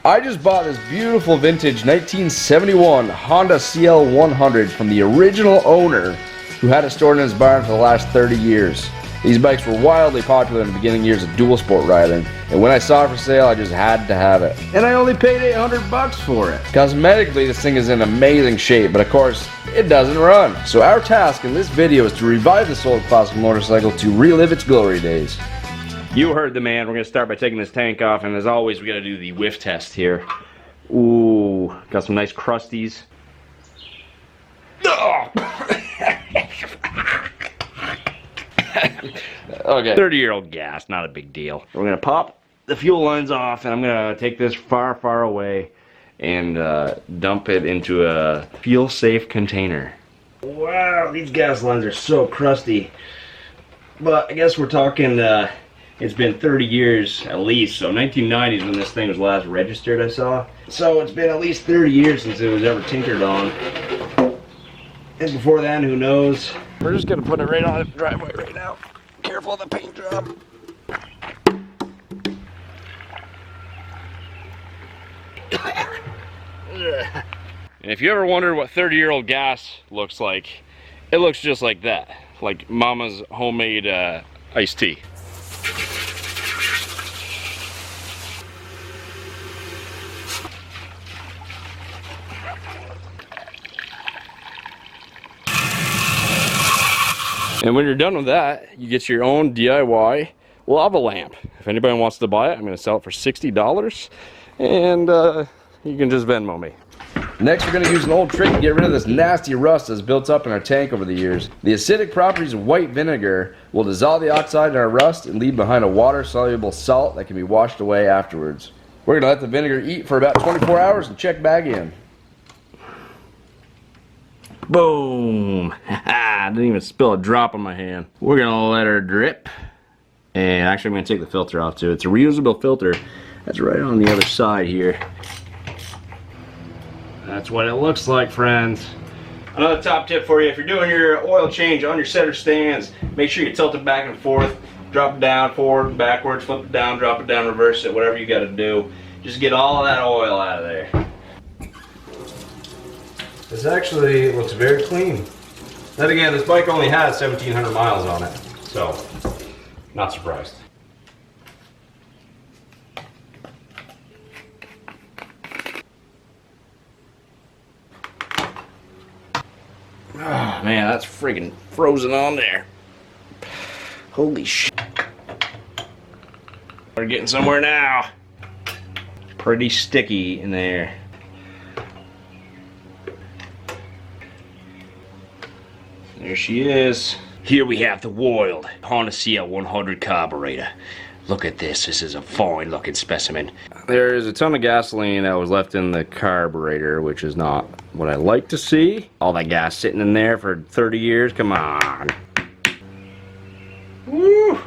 I just bought this beautiful vintage 1971 Honda CL100 from the original owner who had it stored in his barn for the last 30 years. These bikes were wildly popular in the beginning years of dual sport riding, and when I saw it for sale, I just had to have it. And I only paid $800 for it. Cosmetically, this thing is in amazing shape, but of course, it doesn't run. So our task in this video is to revive this old classic motorcycle to relive its glory days. You heard the man. We're going to start by taking this tank off, and as always, we got to do the whiff test here. Ooh, got some nice crusties. Okay, 30-year-old gas, not a big deal. We're going to pop the fuel lines off, and I'm going to take this far, far away and dump it into a fuel-safe container. Wow, these gas lines are so crusty. But I guess we're talking, it's been 30 years at least, so 1990s when this thing was last registered, I saw. So it's been at least 30 years since it was ever tinkered on. And before then, who knows? We're just going to put it right on the driveway right now. Careful of the paint job. And if you ever wonder what 30-year-old gas looks like, it looks just like that. Like Mama's homemade iced tea. And when you're done with that, you get your own DIY lava lamp. If anybody wants to buy it, I'm going to sell it for $60, and you can just Venmo me. Next, we're going to use an old trick to get rid of this nasty rust that's built up in our tank over the years. The acidic properties of white vinegar will dissolve the oxide in our rust and leave behind a water-soluble salt that can be washed away afterwards. We're going to let the vinegar eat for about 24 hours and check back in. Boom! I didn't even spill a drop on my hand. We're gonna let her drip. And actually I'm gonna take the filter off too. It's a reusable filter. That's right on the other side here. That's what it looks like, friends. Another top tip for you, if you're doing your oil change on your center stands, make sure you tilt it back and forth. Drop it down, forward, backwards, flip it down, drop it down, reverse it, whatever you gotta do. Just get all that oil out of there. This actually looks very clean. Then again, this bike only has 1,700 miles on it, so not surprised. Oh man, that's friggin' frozen on there. Holy shit. We're getting somewhere now. Pretty sticky in there. There she is. Here we have the wild Honda CL100 carburetor. Look at this. This is a fine looking specimen. There's a ton of gasoline that was left in the carburetor, which is not what I like to see. All that gas sitting in there for 30 years. Come on. Woo!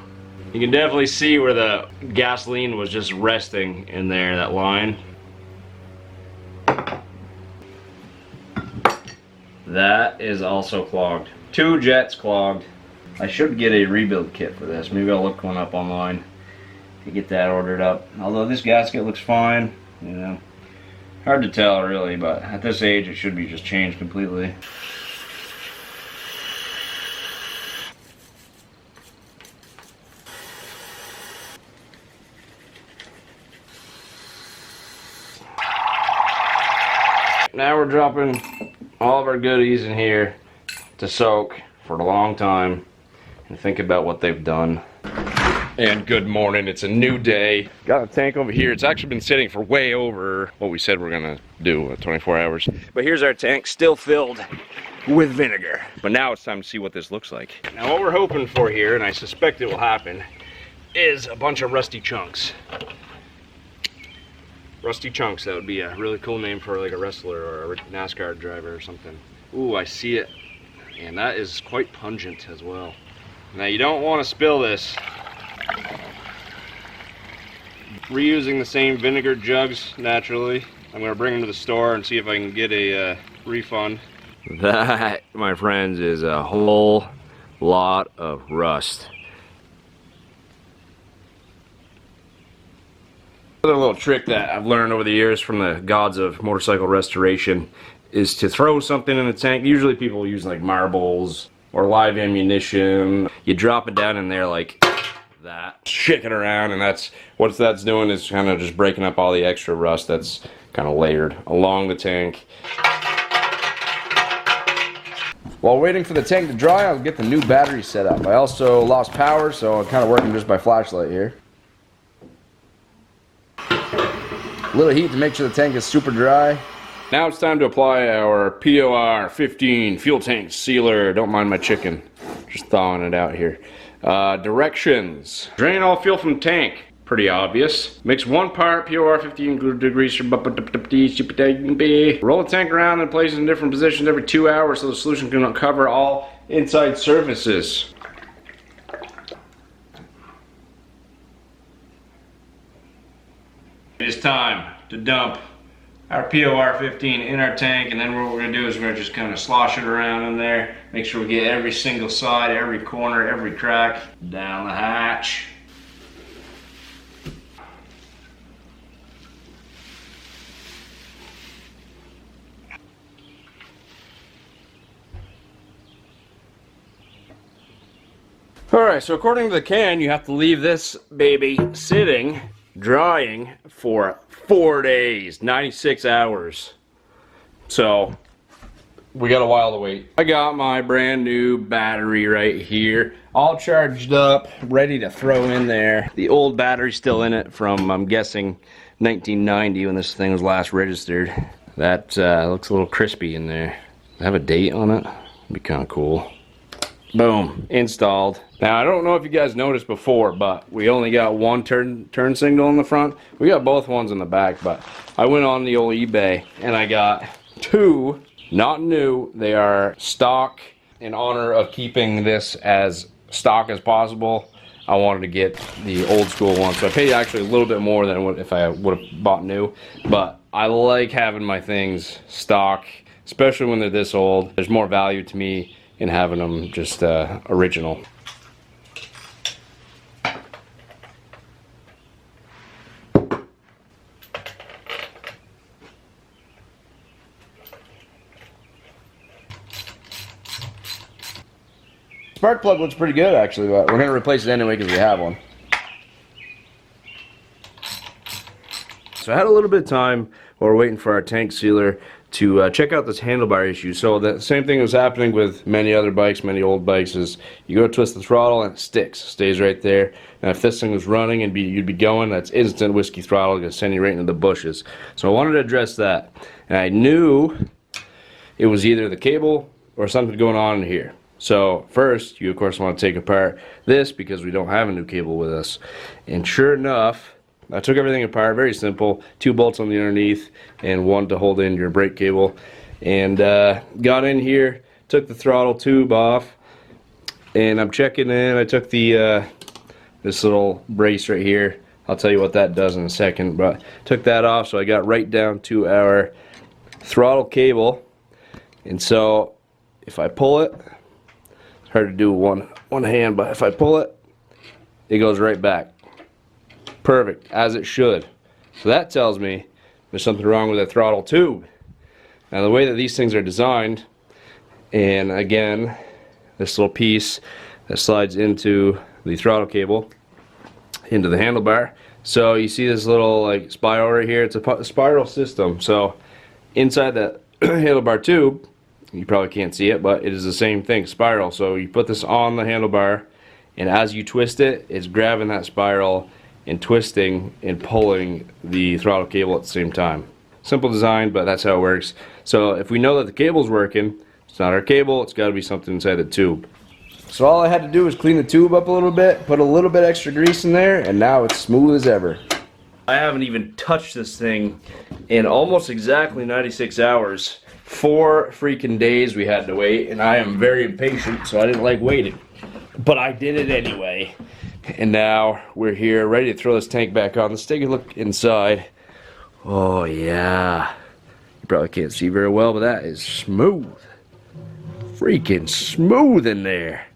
You can definitely see where the gasoline was just resting in there, that line. That is also clogged. 2 jets clogged. I should get a rebuild kit for this. Maybe I'll look one up online to get that ordered up. Although this gasket looks fine, you know. Hard to tell really, but at this age it should be just changed completely. Now we're dropping all of our goodies in here to soak for a long time and think about what they've done. And good morning, it's a new day. Got a tank over here. It's actually been sitting for way over what we said we're gonna do, 24 hours. But here's our tank, still filled with vinegar. But now it's time to see what this looks like. Now what we're hoping for here, and I suspect it will happen, is a bunch of rusty chunks. Rusty chunks, that would be a really cool name for like a wrestler or a NASCAR driver or something. Ooh, I see it. And that is quite pungent as well. Now you don't want to spill this. Reusing the same vinegar jugs naturally. I'm going to bring them to the store and see if I can get a refund. That, my friends, is a whole lot of rust. Another little trick that I've learned over the years from the gods of motorcycle restoration is to throw something in the tank. Usually people use like marbles or live ammunition. You drop it down in there like that, shake it around, and that's what that's doing is kind of just breaking up all the extra rust that's kind of layered along the tank. While waiting for the tank to dry, I'll get the new battery set up. I also lost power, so I'm kind of working just by flashlight here. A little heat to make sure the tank is super dry. Now it's time to apply our POR 15 fuel tank sealer. Don't mind my chicken, just thawing it out here. Directions. Drain all fuel from the tank. Pretty obvious. Mix 1 part POR 15 degrees. Roll the tank around and place it in different positions every 2 hours so the solution can cover all inside surfaces. It is time to dump our POR 15 in our tank, and then what we're going to do is we're going to just kind of slosh it around in there, make sure we get every single side, every corner, every crack down the hatch. Alright, so according to the can, you have to leave this baby sitting, drying for 4 days, 96 hours. So, we got a while to wait. I got my brand new battery right here, all charged up, ready to throw in there. The old battery's still in it from, I'm guessing, 1990 when this thing was last registered. That looks a little crispy in there. I have a date on it. It'd be kind of cool. Boom, installed. Now I don't know if you guys noticed before, but we only got one turn signal in the front. We got both ones in the back, but I went on the old eBay and I got 2, not new. They are stock. In honor of keeping this as stock as possible, I wanted to get the old school one. So I paid actually a little bit more than what if I would have bought new, but I like having my things stock, especially when they're this old. There's more value to me in having them just original. Spark plug looks pretty good actually, but we're going to replace it anyway because we have one. So I had a little bit of time while we're waiting for our tank sealer to check out this handlebar issue. So the same thing was happening with many other bikes, many old bikes, is you go to twist the throttle and it sticks, stays right there. And if this thing was running and you'd be going, that's instant whiskey throttle, gonna send you right into the bushes. So I wanted to address that. And I knew it was either the cable or something going on in here. So first, you of course want to take apart this because we don't have a new cable with us. And sure enough, I took everything apart, very simple, 2 bolts on the underneath and 1 to hold in your brake cable, and got in here, took the throttle tube off, and I'm checking in. I took the this little brace right here. I'll tell you what that does in a second, but took that off, so I got right down to our throttle cable. And so if I pull it, it's hard to do with one hand, but if I pull it, it goes right back. Perfect, as it should. So that tells me there's something wrong with the throttle tube. Now the way that these things are designed, and again, this little piece that slides into the throttle cable, into the handlebar. So you see this little like spiral right here, it's a spiral system. So inside that handlebar tube, you probably can't see it, but it is the same thing, spiral. So you put this on the handlebar, and as you twist it, it's grabbing that spiral and twisting and pulling the throttle cable at the same time. Simple design, but that's how it works. So if we know that the cable's working, it's not our cable, it's got to be something inside the tube. So all I had to do was clean the tube up a little bit, put a little bit extra grease in there, and now it's smooth as ever. I haven't even touched this thing in almost exactly 96 hours. 4 freaking days we had to wait, and I am very impatient, so I didn't like waiting. But I did it anyway. And now we're here ready to throw this tank back on. Let's take a look inside. Oh yeah, you probably can't see very well, but that is smooth. Freaking smooth in there.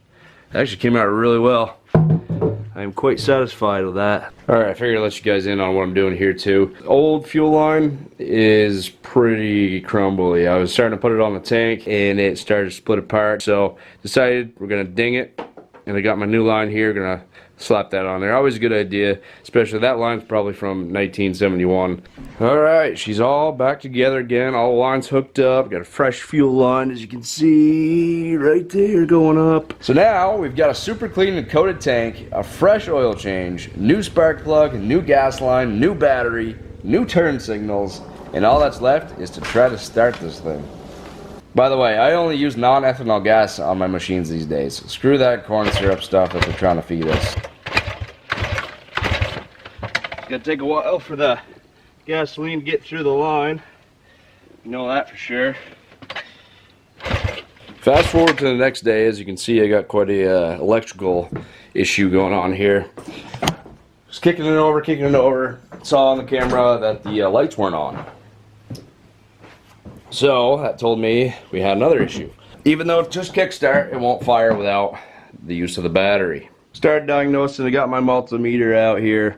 It actually came out really well. I I'm quite satisfied with that. Alright, I figured I'd let you guys in on what I'm doing here too. Old fuel line is pretty crumbly. I was starting to put it on the tank and it started to split apart, so decided we're gonna ding it. And I got my new line here, gonna slap that on there. Always a good idea, especially that line's probably from 1971. Alright, she's all back together again, all the lines hooked up. Got a fresh fuel line, as you can see, right there going up. So now we've got a super clean and coated tank, a fresh oil change, new spark plug, new gas line, new battery, new turn signals, and all that's left is to try to start this thing. By the way, I only use non-ethanol gas on my machines these days. Screw that corn syrup stuff that they're trying to feed us. It's gonna take a while for the gasoline to get through the line. You know that for sure. Fast forward to the next day, as you can see, I got quite a electrical issue going on here. Just kicking it over. Saw on the camera that the lights weren't on. So that told me we had another issue. Even though it's just kickstart, it won't fire without the use of the battery. Started diagnosing, I got my multimeter out here.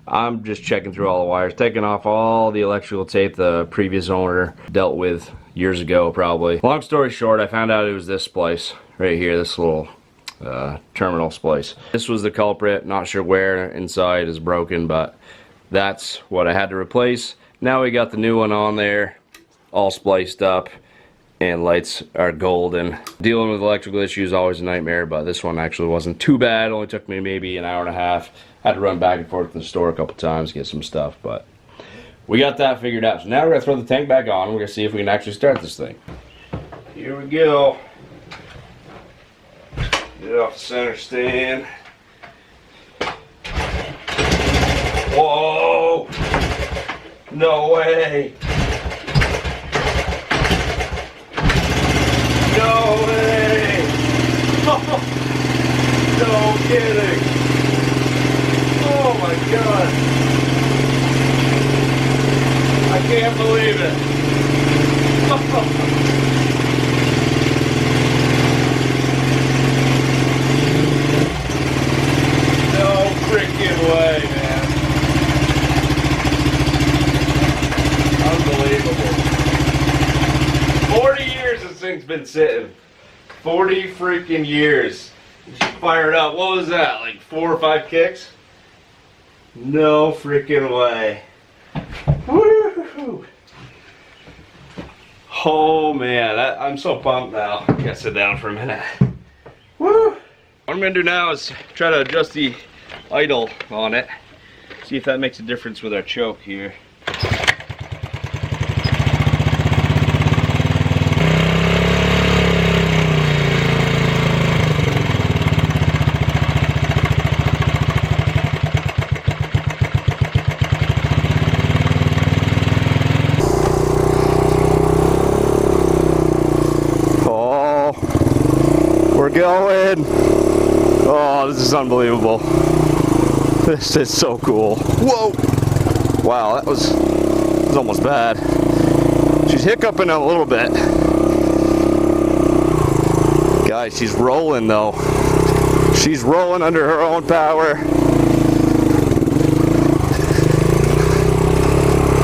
I'm just checking through all the wires, taking off all the electrical tape the previous owner dealt with years ago probably. Long story short, I found out it was this splice right here, this little terminal splice. This was the culprit, not sure where inside is broken, but that's what I had to replace. Now we got the new one on there, all spliced up, and lights are golden. Dealing with electrical issues is always a nightmare, but this one actually wasn't too bad. It only took me maybe an hour and a half. Had to run back and forth to the store a couple times to get some stuff, but we got that figured out. So now we're gonna throw the tank back on and we're gonna see if we can actually start this thing. Here we go. Get it off the center stand. Whoa! No way! No way! No kidding! Oh my god! I can't believe it! No freaking way, man! Unbelievable! 40 years this thing's been sitting. 40 freaking years. Just fire it up. What was that? Like 4 or 5 kicks? No freaking way. Woo! Oh man, I'm so pumped now. I gotta sit down for a minute. Woo! What I'm gonna do now is try to adjust the idle on it. See if that makes a difference with our choke here. We're going. Oh, this is unbelievable. This is so cool. Whoa! Wow, that was almost bad. She's hiccuping a little bit. Guys, she's rolling though. She's rolling under her own power.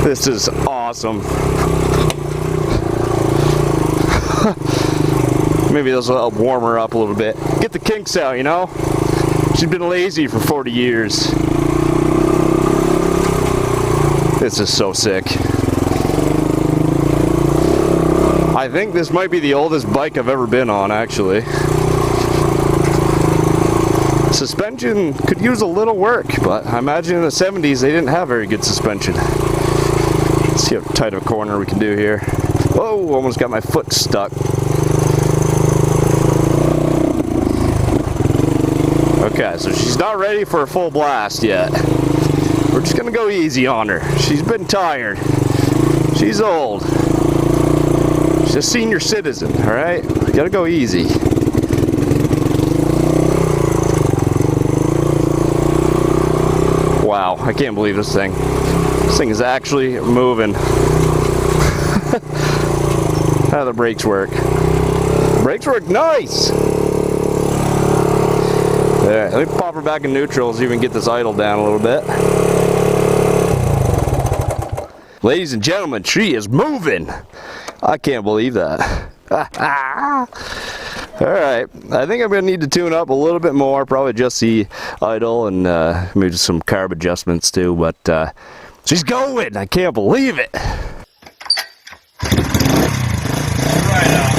This is awesome. Maybe this will help warm her up a little bit. Get the kinks out, you know? She's been lazy for 40 years. This is so sick. I think this might be the oldest bike I've ever been on, actually. Suspension could use a little work, but I imagine in the 70s they didn't have very good suspension. Let's see how tight of a corner we can do here. Whoa, almost got my foot stuck. Okay, so she's not ready for a full blast yet. We're just gonna go easy on her. She's been tired. She's old. She's a senior citizen, alright? We gotta go easy. Wow, I can't believe this thing. This thing is actually moving. How do the brakes work? Brakes work nice! There, let me pop her back in neutral so you can get this idle down a little bit. Ladies and gentlemen, she is moving. I can't believe that. Alright, I think I'm going to need to tune up a little bit more, probably just the idle and maybe just some carb adjustments too, but she's going! I can't believe it! Right on.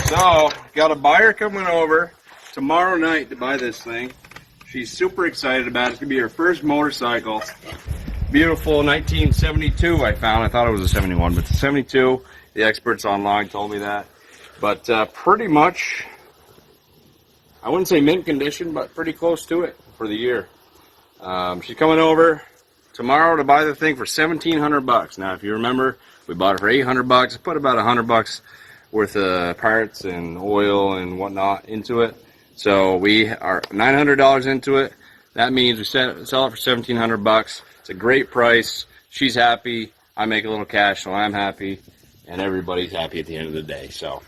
So, got a buyer coming over tomorrow night to buy this thing. She's super excited about it. It's going to be her first motorcycle. Beautiful 1972 I found. I thought it was a 71, but it's a 72. The experts online told me that. But pretty much, I wouldn't say mint condition, but pretty close to it for the year. She's coming over tomorrow to buy the thing for $1,700. Now, if you remember, we bought it for $800. Put about $100 worth of parts and oil and whatnot into it. So we are $900 into it. That means we sell it for $1,700. It's a great price. She's happy. I make a little cash, so I'm happy, and everybody's happy at the end of the day. So.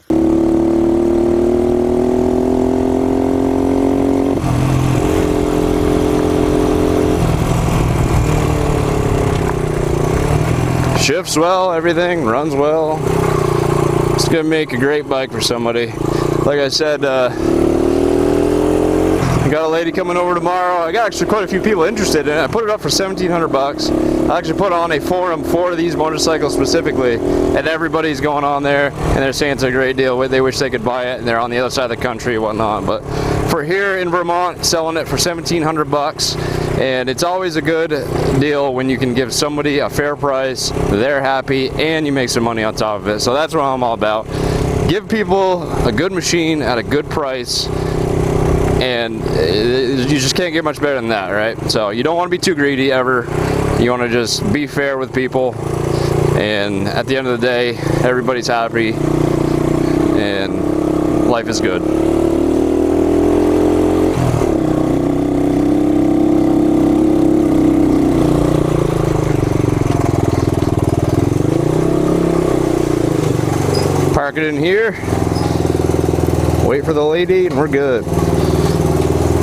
Shifts well, everything runs well. It's gonna make a great bike for somebody. Like I said, I got a lady coming over tomorrow. I got actually quite a few people interested in it. I put it up for $1,700. I actually put on a forum for these motorcycles specifically, and everybody's going on there, and they're saying it's a great deal. They wish they could buy it, and they're on the other side of the country and whatnot. But for here in Vermont, selling it for $1,700, and it's always a good deal when you can give somebody a fair price, they're happy, and you make some money on top of it. So that's what I'm all about. Give people a good machine at a good price, and you just can't get much better than that, right? So you don't want to be too greedy ever. You want to just be fair with people, and at the end of the day, everybody's happy, and life is good. Park it in here, wait for the lady, and we're good.